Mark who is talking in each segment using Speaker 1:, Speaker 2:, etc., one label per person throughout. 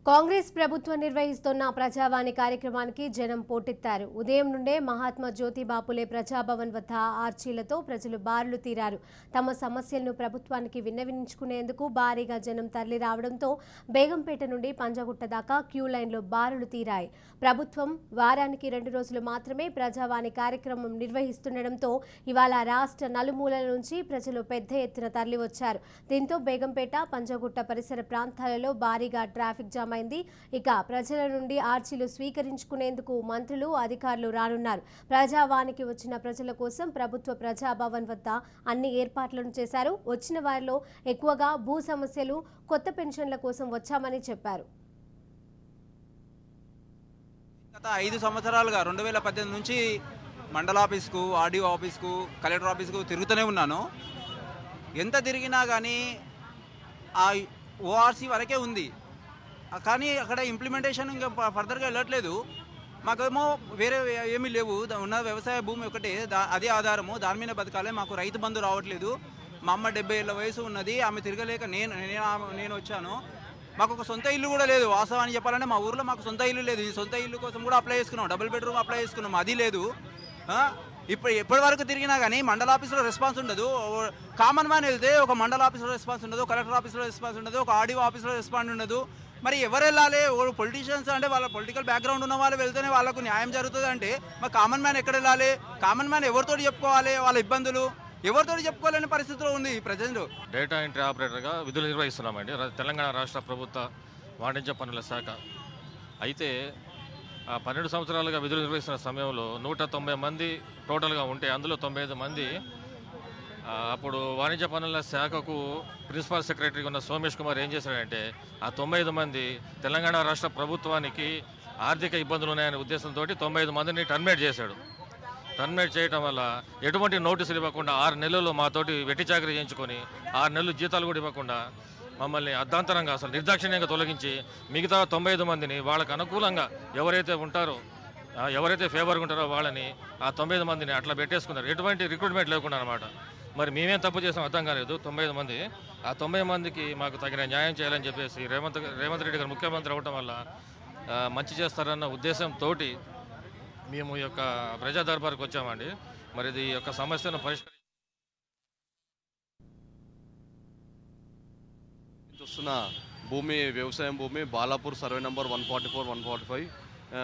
Speaker 1: కాంగ్రెస్ ప్రభుత్వం నిర్వహిస్తున్న ప్రజావాణి కార్యక్రమానికి జనం పోటెత్తారు. ఉదయం నుండే మహాత్మా జ్యోతిబాపులే ప్రజాభవన్ వద్ద ఆర్చీలతో ప్రజలు బారులు తీరారు. తమ సమస్యలను ప్రభుత్వానికి విన్నవించుకునేందుకు భారీగా జనం తరలి రావడంతో బేగంపేట నుండి పంజగుట్ట దాకా క్యూ లైన్లో బారులు తీరాయి. ప్రభుత్వం వారానికి 2 రోజులు మాత్రమే ప్రజావాణి కార్యక్రమం నిర్వహిస్తుండటంతో ఇవాళ రాష్ట్ర నలుమూలల నుంచి ప్రజలు పెద్ద ఎత్తున తరలివచ్చారు. దీంతో బేగంపేట, పంజగుట్ట పరిసర ప్రాంతాలలో భారీగా ట్రాఫిక్ జామ్ అయింది. ఇక ప్రజల నుండి ఆర్చీలు స్వీకరించుకునేందుకు మంత్రులు, అధికారులు రానున్నారు. ప్రజావానికి వచ్చిన ప్రజల కోసం ప్రభుత్వ ప్రజాభవన్ వద్ద అన్ని ఏర్పాట్లను చేశారు. వచ్చిన వారిలో ఎక్కువగా భూ సమస్యలు, కొత్త పెన్షన్ల కోసం వచ్చామని చెప్పారు.
Speaker 2: గత 5 సంవత్సరాలుగా 2018 నుంచి మండల ఆఫీస్కు, ఆర్డీఓ ఆఫీస్కు, కలెక్టర్ ఆఫీస్కు తిరుగుతూనే ఉన్నాను. ఎంత తిరిగినా కానీ ఆ ఓఆర్సీ వరకే ఉంది. కానీ అక్కడ ఇంప్లిమెంటేషన్ ఇంకా ఫర్దర్గా వెళ్ళట్లేదు. మాకేమో వేరే ఏమీ లేవు, ఉన్న వ్యవసాయ భూమి ఒకటే, అదే ఆధారము, దాని మీద బతకాలి. మాకు రైతు బంధు రావట్లేదు. మా అమ్మ 70 ఏళ్ళ వయసు ఉన్నది, ఆమె తిరగలేక నేను వచ్చాను. మాకు ఒక సొంత ఇల్లు కూడా లేదు. వాస్తవాన్ని చెప్పాలంటే మా ఊర్లో మాకు సొంత ఇల్లు లేదు. ఈ సొంత ఇల్లు కోసం కూడా అప్లై చేసుకున్నాం, డబుల్ బెడ్రూమ్ అప్లై చేసుకున్నాం, అది లేదు. ఎప్పటి వరకు తిరిగినా కానీ మండల ఆఫీసులో రెస్పాన్స్ ఉండదు. కామన్ మ్యాన్ వెళ్తే ఒక మండల ఆఫీసులో రెస్పాన్స్ ఉండదు, కలెక్టర్ ఆఫీసులో రెస్పాన్స్ ఉండదు, ఒక ఆర్డీఓ ఆఫీసులో రెస్పాన్స్ ఉండదు. మరి ఎవరు వెళ్ళాలి? పొలిటీషియన్స్ అంటే వాళ్ళ పొలిటికల్ బ్యాక్గ్రౌండ్ ఉన్న వాళ్ళు వెళ్తేనే వాళ్ళకు న్యాయం జరుగుతుంది. అంటే మరి కామన్ మ్యాన్ ఎక్కడ వెళ్ళాలి? కామన్ మ్యాన్ ఎవరితో చెప్పుకోవాలి? వాళ్ళ ఇబ్బందులు ఎవరితో చెప్పుకోలేని పరిస్థితిలో ఉంది ప్రజెంట్.
Speaker 3: డేటా ఎంట్రీ ఆపరేటర్గా విధులు నిర్వహిస్తున్నామండి తెలంగాణ రాష్ట్ర ప్రభుత్వ వాణిజ్య పన్నుల శాఖ. అయితే 12 సంవత్సరాలుగా విధులు నిర్వహిస్తున్న సమయంలో 190 మంది టోటల్గా ఉంటే అందులో 95 మంది అప్పుడు వాణిజ్య పన్నుల శాఖకు ప్రిన్సిపల్ సెక్రటరీగా ఉన్న సోమేష్ కుమార్ ఏం చేశాడంటే ఆ 95 మంది తెలంగాణ రాష్ట్ర ప్రభుత్వానికి ఆర్థిక ఇబ్బందులు ఉన్నాయనే ఉద్దేశంతో 95 మందిని టర్మినేట్ చేశాడు. టర్మినేట్ చేయడం వల్ల ఎటువంటి నోటీసులు ఇవ్వకుండా 6 నెలలు మాతోటి వెట్టి చాకరీ చేయించుకొని 6 నెలలు జీతాలు కూడా ఇవ్వకుండా మమ్మల్ని అర్ధాంతరంగా అసలు నిర్దాక్షిణ్యంగా తొలగించి మిగతా 95 మందిని వాళ్ళకు అనుకూలంగా ఎవరైతే ఫేవర్గా ఉంటారో వాళ్ళని ఆ 95 మందిని అట్లా పెట్టేసుకున్నారు. ఎటువంటి రిక్రూట్మెంట్ లేకుండా అనమాట. మరి మేమేం తప్పు చేసాం అర్థం కాలేదు. 95 మంది, ఆ 90 మందికి మాకు తగిన న్యాయం చేయాలని చెప్పేసి రేవంత్ రెడ్డి గారు ముఖ్యమంత్రి అవ్వటం వల్ల మంచి చేస్తారన్న ఉద్దేశంతో మేము ఈ యొక్క ప్రజా దర్బార్కి వచ్చామండి. మరి ఇది యొక్క సమస్యను
Speaker 4: చూస్తున్న భూమి వ్యవసాయం భూమి బాలాపూర్ సర్వే నంబర్ 144, 145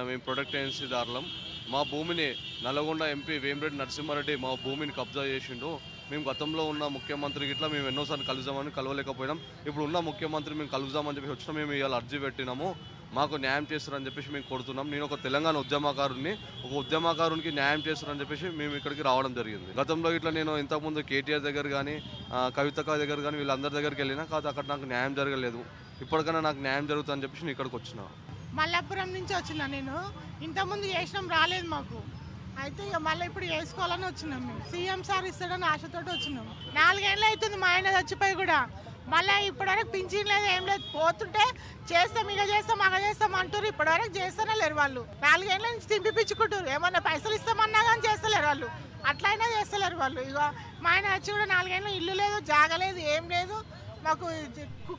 Speaker 4: మేము ప్రొడక్ట్ ఏజెన్సీదారులం. మా భూమిని నల్గొండ ఎంపీ వేమిరెడ్డి నరసింహారెడ్డి మా భూమిని కబ్జా చేసిండు. మేము గతంలో ఉన్న ముఖ్యమంత్రికి ఇట్లా మేము ఎన్నోసార్లు కలుద్దామని కలవలేకపోయినాం. ఇప్పుడు ఉన్న ముఖ్యమంత్రి మేము కలుద్దామని చెప్పి వచ్చినా మేము ఇవాళ అర్జీ పెట్టినాము. మాకు న్యాయం చేస్తారని చెప్పేసి మేము కోరుతున్నాం. నేను ఒక తెలంగాణ ఉద్యమకారునికి న్యాయం చేస్తారని చెప్పేసి మేము ఇక్కడికి రావడం జరిగింది. గతంలో ఇట్లా నేను ఇంతకుముందు కేటీఆర్ దగ్గర కానీ, కవితక్క దగ్గర కానీ వీళ్ళందరి దగ్గరికి వెళ్ళినా, కాదు అక్కడ నాకు న్యాయం జరగలేదు. ఇప్పటికైనా నాకు న్యాయం జరుగుతుందని చెప్పేసి నేను ఇక్కడికి వచ్చిన.
Speaker 5: మల్లాపురం నుంచి వచ్చినా నేను. ఇంతకుముందు చేసినాం, రాలేదు మాకు. అయితే ఇక మళ్ళీ ఇప్పుడు వేసుకోవాలని వచ్చినాం. మేము సీఎం సార్ ఇస్తాడని ఆశతోటి వచ్చినాం. 4 ఏళ్ళు అవుతుంది మా ఆయన చచ్చిపోయి కూడా. మళ్ళీ ఇప్పటివరకు పింఛన్ లేదు, ఏం లేదు. పోతుంటే చేస్తాం, ఇక చేస్తాం, అగ చేస్తాం అంటారు. ఇప్పటివరకు చేస్తూనే లేరు వాళ్ళు. 4 ఏళ్ళ నుంచి తింపిపించుకుంటారు. ఏమన్నా పైసలు ఇస్తామన్నా కానీ చేస్తలేరు వాళ్ళు. అట్లయినా చేస్తలేరు వాళ్ళు. ఇక మా ఆయన వచ్చి కూడా 4 ఏళ్ళు ఇల్లు లేదు, జాగలేదు, ఏం లేదు. మాకు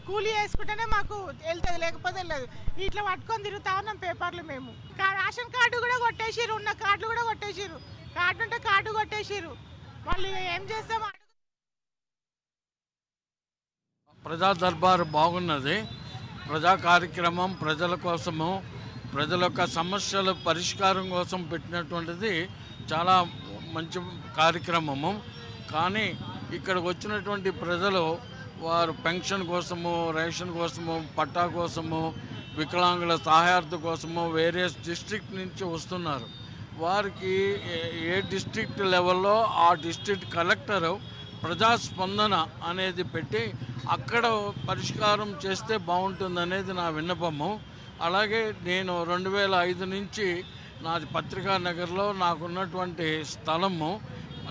Speaker 5: కూలీ వేసుకుంటేనే మాకు వెళ్తుంది, లేకపోతే వెళ్ళదు. ఇట్లా పట్టుకొని తిరుగుతా ఉన్నాం పేపర్లు. మేము రేషన్ కార్డు కూడా కొట్టేసిరు, ఉన్న కార్డులు కూడా కొట్టేసిరు. కార్డు ఉంటే కార్డు కొట్టేసిరు. వాళ్ళు ఏం చేస్తాం?
Speaker 6: ప్రజా దర్బారు బాగున్నది. ప్రజా కార్యక్రమం ప్రజల కోసము, ప్రజల యొక్క సమస్యల పరిష్కారం కోసం పెట్టినటువంటిది చాలా మంచి కార్యక్రమము. కానీ ఇక్కడికి వచ్చినటువంటి ప్రజలు వారు పెన్షన్ కోసము, రేషన్ కోసము, పట్టా కోసము, వికలాంగుల సహాయార్థ కోసము వేరియస్ డిస్ట్రిక్ట్ నుంచి వస్తున్నారు. వారికి ఏ డిస్ట్రిక్ట్ లెవెల్లో ఆ డిస్ట్రిక్ట్ కలెక్టరు ప్రజాస్పందన అనేది పెట్టి అక్కడ పరిష్కారం చేస్తే బాగుంటుందనేది నా విన్నపము. అలాగే నేను 2005 నుంచి నాది పత్రికా నగర్లో నాకున్నటువంటి స్థలము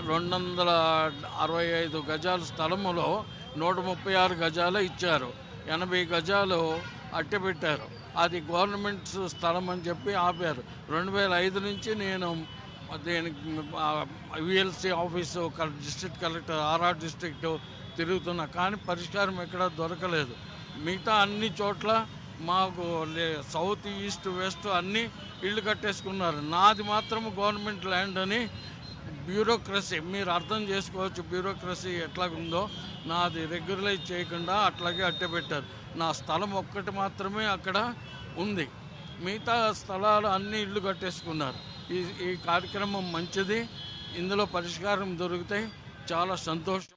Speaker 6: 265 గజాల స్థలములో 136 గజాలు ఇచ్చారు. 80 గజాలు అట్టెపెట్టారు. అది గవర్నమెంట్ స్థలం అని చెప్పి ఆపారు. 2005 నుంచి నేను దీనికి VLC office, district collector, RR district తిరుగుతున్నా, కానీ పరిష్కారం ఎక్కడా దొరకలేదు. మిగతా అన్ని చోట్ల మాకు సౌత్ ఈస్ట్ వెస్ట్ అన్నీ ఇళ్ళు కట్టేసుకున్నారు. నాది మాత్రం గవర్నమెంట్ ల్యాండ్ అని బ్యూరోక్రసీ, మీరు అర్థం చేసుకోవచ్చు బ్యూరోక్రసీ ఎట్లాగుందో. నాది రెగ్యులరైజ్ చేయకుండా అట్లాగే అట్టెపెట్టారు. నా స్థలం ఒక్కటి మాత్రమే అక్కడ ఉంది, మిగతా స్థలాలు అన్ని ఇళ్ళు కట్టేసుకున్నారు. ఈ కార్యక్రమం మంచిది, ఇందులో పరిష్కారం దొరికితే చాలా సంతోషం.